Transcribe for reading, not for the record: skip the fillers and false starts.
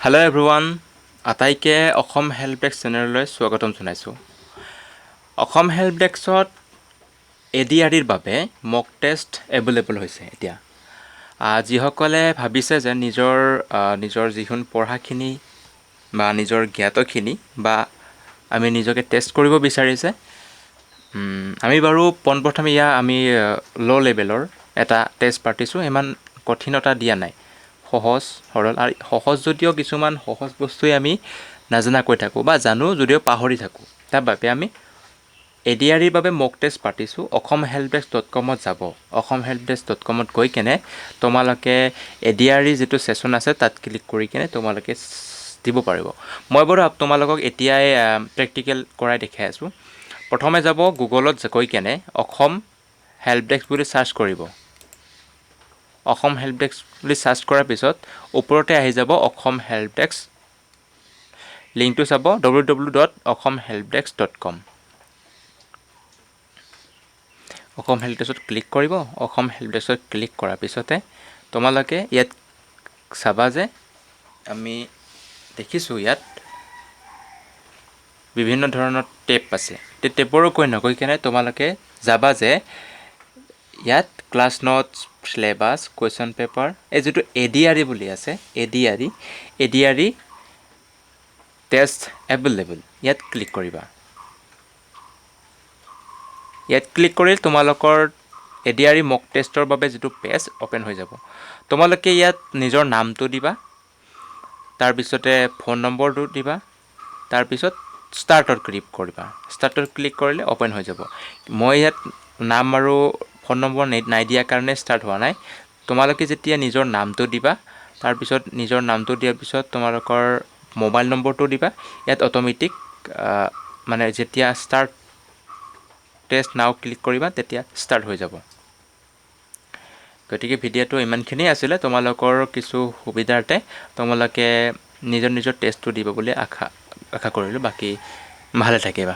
Hello' everyone, আটাইকে Assam help desk চেনেললৈ স্বাগতম জনাইছোঁ। অসম হেল্প ডেস্কত ADREৰ বাবে মক টেষ্ট এভেইলেবল হৈছে এতিয়া। যিসকলে ভাবিছে যে নিজৰ যিখন পঢ়াখিনি বা নিজৰ জ্ঞাতখিনি বা আমি নিজকে টেষ্ট কৰিব বিচাৰিছে, আমি বাৰু পোনপ্ৰথমে আমি ল' লেভেলৰ এটা টেষ্ট পাতিছোঁ। ইমান কঠিনতা দিয়া নাই, সহজ সৰল। আৰু সহজ যদিও কিছুমান সহজ বস্তুৱে আমি নাজানাকৈ থাকোঁ বা জানো যদিও পাহৰি থাকোঁ। তাৰ বাবে আমি ADREৰ বাবে মক টেষ্ট পাতিছোঁ। অসমhelpdesk.comত যাব। অসমhelpdesk.comত গৈ কেনে তোমালোকে ADRE যিটো ছেশ্যন আছে তাত ক্লিক কৰি কেনে তোমালোকে দিব পাৰিব। মই বাৰু তোমালোকক এতিয়াই প্ৰেক্টিকেল কৰাই দেখাই আছোঁ। প্ৰথমে যাব গুগলত গৈ কেনে অসম হেল্প ডেস্ক বুলি ছাৰ্চ কৰিব। অসম হেল্প ডেস্ক বুলি ছাৰ্চ কৰাৰ পিছত ওপৰতে আহি যাব অসম হেল্প ডেস্ক। লিংকটো চাব www.asamhelpdesk.com। অসম হেল্প ডেস্কত ক্লিক কৰিব। অসম হেল্প ডেস্কত ক্লিক কৰাৰ পিছতে তোমালোকে ইয়াত চাবা যে আমি দেখিছোঁ ইয়াত বিভিন্ন ধৰণৰ টেপ আছে। টেপৰো নগৈ কেনে তোমালোকে যাবা যে ইয়াত class notes, syllabus, question paper, এই যিটো ADRE বুলি আছে, ADRE টেষ্ট এভেইলেবল, ইয়াত ক্লিক কৰিবা। ইয়াত ক্লিক কৰিলে তোমালোকৰ ADRE মক টেষ্টৰ বাবে যিটো পেজ অ'পেন হৈ যাব। তোমালোকে ইয়াত নিজৰ নামটো দিবা, তাৰপিছতে ফোন নম্বৰটো দিবা, তাৰপিছত ষ্টাৰ্টত ক্লিক কৰিবা। ষ্টাৰ্টত ক্লিক কৰিলে অ'পেন হৈ যাব। মই ইয়াত নাম আৰু ফোন নম্বৰ নাই দিয়াৰ কাৰণে ষ্টাৰ্ট হোৱা নাই। তোমালোকে যেতিয়া নিজৰ নামটো দিবা, তাৰপিছত নিজৰ নামটো দিয়াৰ পিছত তোমালোকৰ মোবাইল নম্বৰটো দিবা। ইয়াত অট'মেটিক যেতিয়া ষ্টাৰ্ট টেষ্ট নাও ক্লিক কৰিবা তেতিয়া ষ্টাৰ্ট হৈ যাব। গতিকে ভিডিঅ'টো ইমানখিনিয়ে আছিলে। তোমালোকৰ কিছু সুবিধাৰ্থে তোমালোকে নিজৰ টেষ্টটো দিব বুলি আশা কৰিলোঁ। বাকী ভালে থাকিবা।